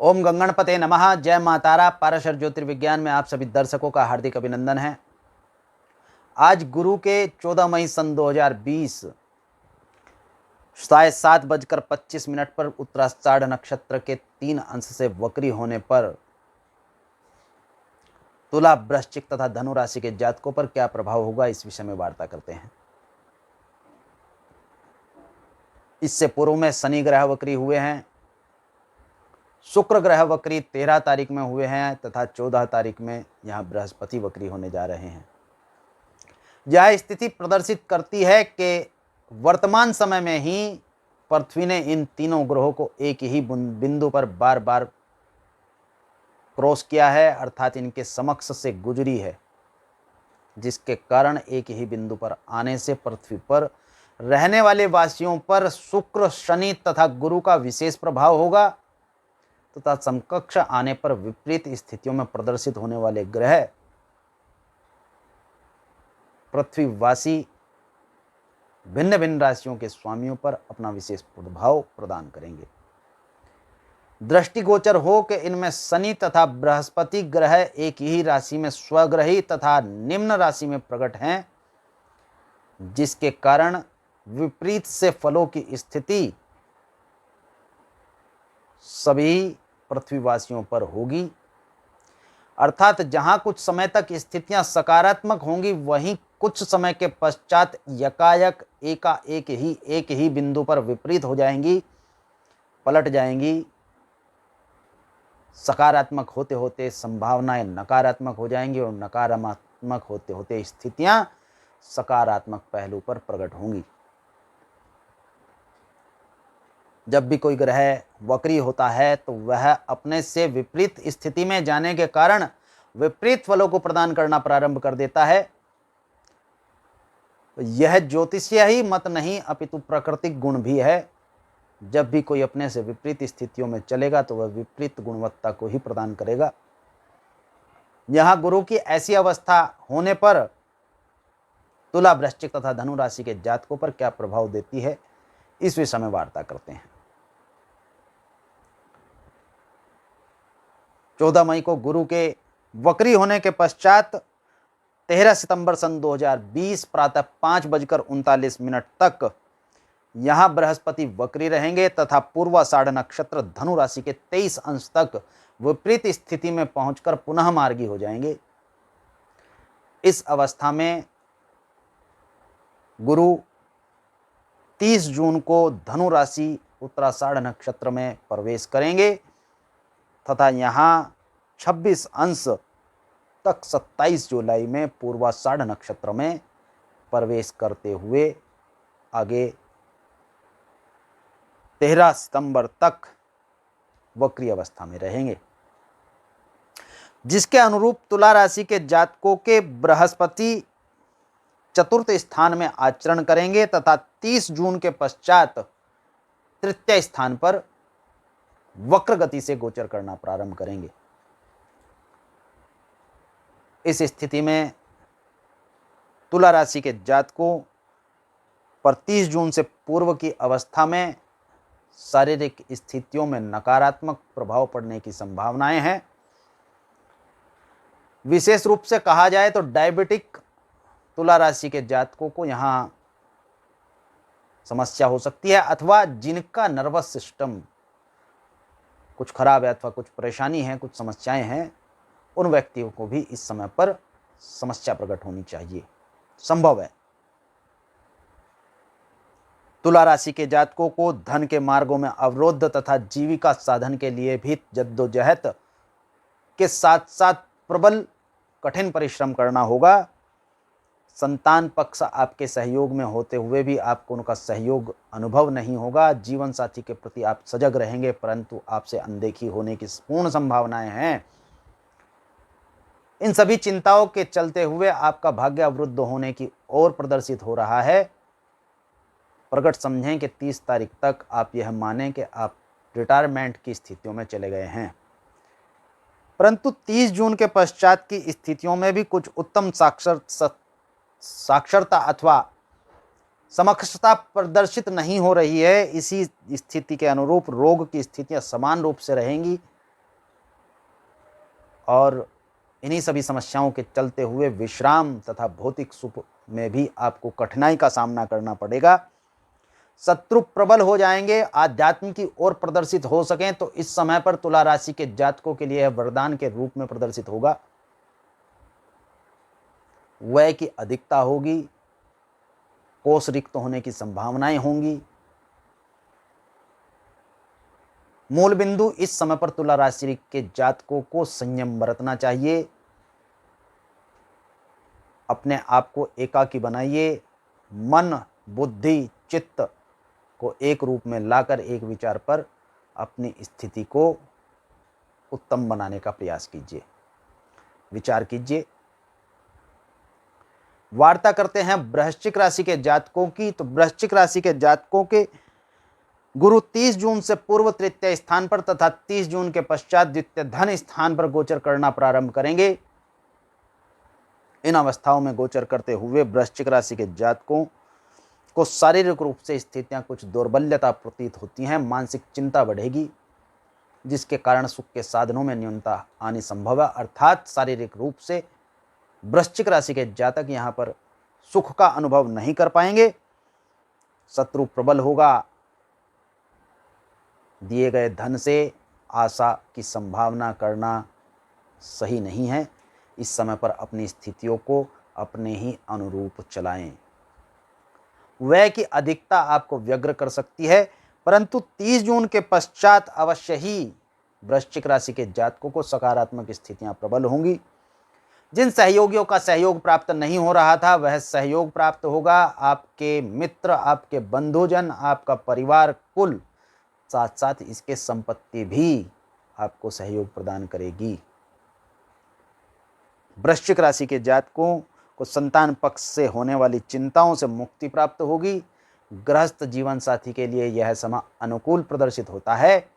ओम गंगणपते नमः। जय मां तारा। पाराशर ज्योतिर्विज्ञान में आप सभी दर्शकों का हार्दिक अभिनंदन है। आज गुरु के 14 मई सन 2020 साढ़े 7:25 पर उत्तराषाढ़ नक्षत्र के 3 अंश से वक्री होने पर तुला, वृश्चिक तथा धनु राशि के जातकों पर क्या प्रभाव होगा, इस विषय में वार्ता करते हैं। इससे पूर्व में शनि ग्रह वक्री हुए हैं, शुक्र ग्रह वक्री 13 तारीख में हुए हैं तथा 14 तारीख में यहाँ बृहस्पति वक्री होने जा रहे हैं। यह स्थिति प्रदर्शित करती है कि वर्तमान समय में ही पृथ्वी ने इन तीनों ग्रहों को एक ही बिंदु पर बार बार क्रॉस किया है, अर्थात इनके समक्ष से गुजरी है, जिसके कारण एक ही बिंदु पर आने से पृथ्वी पर रहने वाले वासियों पर शुक्र, शनि तथा गुरु का विशेष प्रभाव होगा तथा समकक्ष आने पर विपरीत स्थितियों में प्रदर्शित होने वाले ग्रह पृथ्वीवासी भिन्न भिन्न राशियों के स्वामियों पर अपना विशेष प्रभाव प्रदान करेंगे। दृष्टिगोचर हो कि इनमें शनि तथा बृहस्पति ग्रह एक ही राशि में स्वग्रही तथा निम्न राशि में प्रकट हैं, जिसके कारण विपरीत से फलों की स्थिति सभी पृथ्वीवासियों पर होगी। अर्थात जहां कुछ समय तक स्थितियां सकारात्मक होंगी, वहीं कुछ समय के पश्चात यकायक एक ही बिंदु पर विपरीत हो जाएंगी, पलट जाएंगी। सकारात्मक होते होते संभावनाएं नकारात्मक हो जाएंगी और नकारात्मक होते होते स्थितियां सकारात्मक पहलू पर प्रकट होंगी। जब भी कोई ग्रह वक्री होता है तो वह अपने से विपरीत स्थिति में जाने के कारण विपरीत फलों को प्रदान करना प्रारंभ कर देता है। यह ज्योतिषीय ही मत नहीं अपितु प्राकृतिक गुण भी है। जब भी कोई अपने से विपरीत स्थितियों में चलेगा तो वह विपरीत गुणवत्ता को ही प्रदान करेगा। यहां गुरु की ऐसी अवस्था होने पर तुला, वृश्चिक तथा धनु राशि के जातकों पर क्या प्रभाव देती है, इस विषय में वार्ता करते हैं। 14 मई को गुरु के वक्री होने के पश्चात 13 सितंबर सन 2020 प्रातः 5:39 तक यहां बृहस्पति वक्री रहेंगे तथा पूर्वाषाढ़ नक्षत्र धनु राशि के 23 अंश तक विपरीत स्थिति में पहुंचकर पुनः मार्गी हो जाएंगे। इस अवस्था में गुरु 30 जून को धनु राशि उत्तराषाढ़ नक्षत्र में प्रवेश करेंगे तथा यहाँ 26 अंश तक 27 जुलाई में पूर्वाषाढ़ नक्षत्र में प्रवेश करते हुए आगे 13 सितंबर तक वक्री अवस्था में रहेंगे, जिसके अनुरूप तुला राशि के जातकों के बृहस्पति चतुर्थ स्थान में आचरण करेंगे तथा 30 जून के पश्चात तृतीय स्थान पर वक्र गति से गोचर करना प्रारंभ करेंगे। इस स्थिति में तुला राशि के जातकों पर 30 जून से पूर्व की अवस्था में शारीरिक स्थितियों में नकारात्मक प्रभाव पड़ने की संभावनाएं हैं। विशेष रूप से कहा जाए तो डायबिटिक तुला राशि के जातकों को यहां समस्या हो सकती है, अथवा जिनका नर्वस सिस्टम कुछ खराब है अथवा कुछ परेशानी है, कुछ समस्याएं हैं, उन व्यक्तियों को भी इस समय पर समस्या प्रकट होनी चाहिए, संभव है। तुला राशि के जातकों को धन के मार्गों में अवरोध तथा जीविका साधन के लिए भी जद्दोजहद के साथ साथ प्रबल कठिन परिश्रम करना होगा। संतान पक्ष आपके सहयोग में होते हुए भी आपको उनका सहयोग अनुभव नहीं होगा। जीवन साथी के प्रति आप सजग रहेंगे, परंतु आपसे अनदेखी होने की पूर्ण संभावनाएं हैं। इन सभी चिंताओं के चलते हुए आपका भाग्य अवरुद्ध होने की ओर प्रदर्शित हो रहा है। प्रकट समझें कि 30 तारीख तक आप यह मानें कि आप रिटायरमेंट की स्थितियों में चले गए हैं, परंतु 30 जून के पश्चात की स्थितियों में भी कुछ उत्तम साक्षरता अथवा समक्षता प्रदर्शित नहीं हो रही है। इसी स्थिति के अनुरूप रोग की स्थितियां समान रूप से रहेंगी। और इन्हीं सभी समस्याओं के चलते हुए विश्राम तथा भौतिक सुख में भी आपको कठिनाई का सामना करना पड़ेगा। शत्रु प्रबल हो जाएंगे। आध्यात्म की ओर प्रदर्शित हो सकें तो इस समय पर तुला राशि के जातकों के लिए वरदान के रूप में प्रदर्शित होगा। व्यय की अधिकता होगी, कोष रिक्त होने की संभावनाएं होंगी। मूल बिंदु इस समय पर तुला राशि के जातकों को संयम बरतना चाहिए। अपने आप को एकाकी बनाइए। मन, बुद्धि, चित्त को एक रूप में लाकर एक विचार पर अपनी स्थिति को उत्तम बनाने का प्रयास कीजिए, विचार कीजिए। वार्ता करते हैं वृश्चिक राशि के जातकों की। तो वृश्चिक राशि के जातकों के गुरु 30 जून से पूर्व तृतीय स्थान पर तथा 30 जून के पश्चात द्वितीय धन स्थान पर गोचर करना प्रारंभ करेंगे। इन अवस्थाओं में गोचर करते हुए वृश्चिक राशि के जातकों को शारीरिक रूप से स्थितियां कुछ दुर्बल्यता प्रतीत होती हैं। मानसिक चिंता बढ़ेगी, जिसके कारण सुख के साधनों में न्यूनता आनी संभव है। अर्थात शारीरिक रूप से वृश्चिक राशि के जातक यहां पर सुख का अनुभव नहीं कर पाएंगे। शत्रु प्रबल होगा। दिए गए धन से आशा की संभावना करना सही नहीं है। इस समय पर अपनी स्थितियों को अपने ही अनुरूप चलाएं। व्यय की अधिकता आपको व्यग्र कर सकती है, परंतु 30 जून के पश्चात अवश्य ही वृश्चिक राशि के जातकों को सकारात्मक स्थितियां प्रबल होंगी। जिन सहयोगियों का सहयोग प्राप्त नहीं हो रहा था वह सहयोग प्राप्त होगा। आपके मित्र, आपके बंधुजन, आपका परिवार, कुल, साथ साथ इसके संपत्ति भी आपको सहयोग प्रदान करेगी। वृश्चिक राशि के जातकों को संतान पक्ष से होने वाली चिंताओं से मुक्ति प्राप्त होगी। गृहस्थ जीवन साथी के लिए यह समय अनुकूल प्रदर्शित होता है।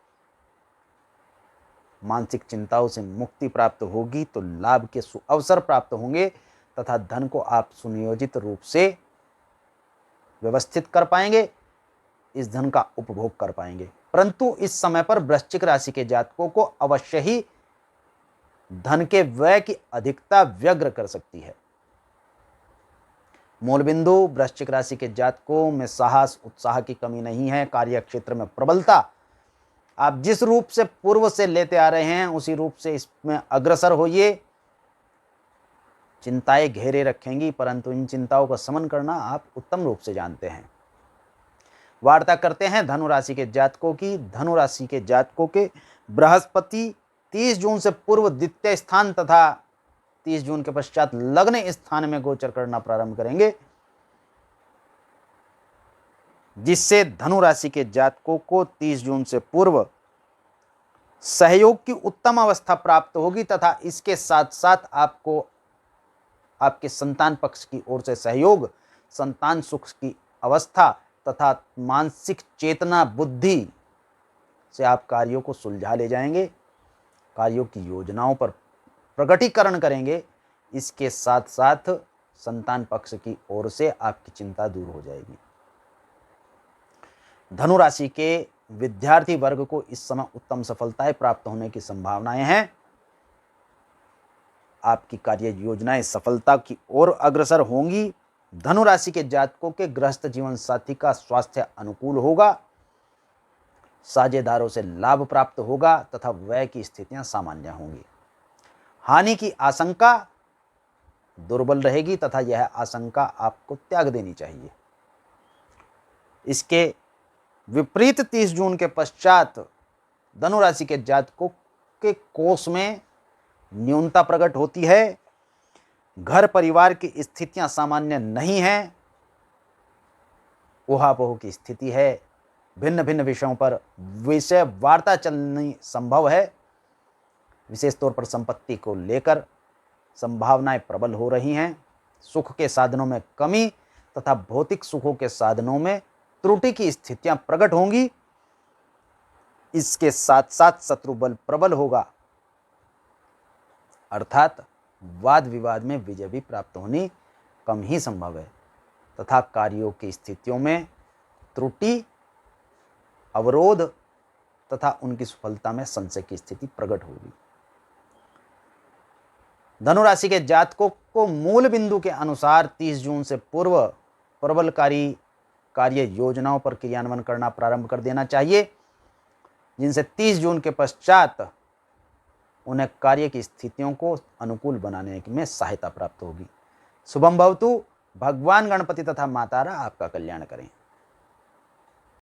मानसिक चिंताओं से मुक्ति प्राप्त होगी तो लाभ के अवसर प्राप्त होंगे तथा धन को आप सुनियोजित रूप से व्यवस्थित कर पाएंगे, इस धन का उपभोग कर पाएंगे। परंतु इस समय पर वृश्चिक राशि के जातकों को अवश्य ही धन के व्यय की अधिकता व्यग्र कर सकती है। मूल बिंदु वृश्चिक राशि के जातकों में साहस, उत्साह की कमी नहीं है। कार्य क्षेत्र में प्रबलता, आप जिस रूप से पूर्व से लेते आ रहे हैं उसी रूप से इसमें अग्रसर होइए। चिंताएं घेरे रखेंगी, परंतु इन चिंताओं का शमन करना आप उत्तम रूप से जानते हैं। वार्ता करते हैं धनु राशि के जातकों की। धनु राशि के जातकों के बृहस्पति 30 जून से पूर्व द्वितीय स्थान तथा 30 जून के पश्चात लग्न स्थान में गोचर करना प्रारंभ करेंगे, जिससे धनु राशि के जातकों को 30 जून से पूर्व सहयोग की उत्तम अवस्था प्राप्त होगी तथा इसके साथ साथ आपको आपके संतान पक्ष की ओर से सहयोग, संतान सुख की अवस्था तथा मानसिक चेतना, बुद्धि से आप कार्यों को सुलझा ले जाएंगे, कार्यों की योजनाओं पर प्रकटीकरण करेंगे। इसके साथ साथ संतान पक्ष की ओर से आपकी चिंता दूर हो जाएगी। धनु राशि के विद्यार्थी वर्ग को इस समय उत्तम सफलताएं प्राप्त होने की संभावनाएं हैं। आपकी कार्य योजनाएं सफलता की ओर अग्रसर होंगी। धनु राशि के जातकों के गृहस्थ जीवन साथी का स्वास्थ्य अनुकूल होगा। साझेदारों से लाभ प्राप्त होगा तथा व्यय की स्थितियां सामान्य होंगी। हानि की आशंका दुर्बल रहेगी तथा यह आशंका आपको त्याग देनी चाहिए। इसके विपरीत 30 जून के पश्चात धनु राशि के जातकों के कोष में न्यूनता प्रकट होती है। घर परिवार की स्थितियां सामान्य नहीं हैं, ऊहापोह की स्थिति है। भिन्न भिन्न विषयों पर विषय वार्ता चलनी संभव है। विशेष तौर पर संपत्ति को लेकर संभावनाएं प्रबल हो रही हैं। सुख के साधनों में कमी तथा भौतिक सुखों के साधनों में त्रुटि की स्थितियां प्रकट होंगी। इसके साथ साथ शत्रु बल प्रबल होगा, अर्थात वाद विवाद में विजय भी प्राप्त होनी कम ही संभव है तथा कार्यों की स्थितियों में त्रुटि, अवरोध तथा उनकी सफलता में संशय की स्थिति प्रकट होगी। धनु राशि के जातकों को मूल बिंदु के अनुसार 30 जून से पूर्व प्रबलकारी कार्य योजनाओं पर क्रियान्वयन करना प्रारंभ कर देना चाहिए, जिनसे 30 जून के पश्चात उन्हें कार्य की स्थितियों को अनुकूल बनाने में सहायता प्राप्त होगी। शुभम भवतु। भगवान गणपति तथा मातारा आपका कल्याण करें।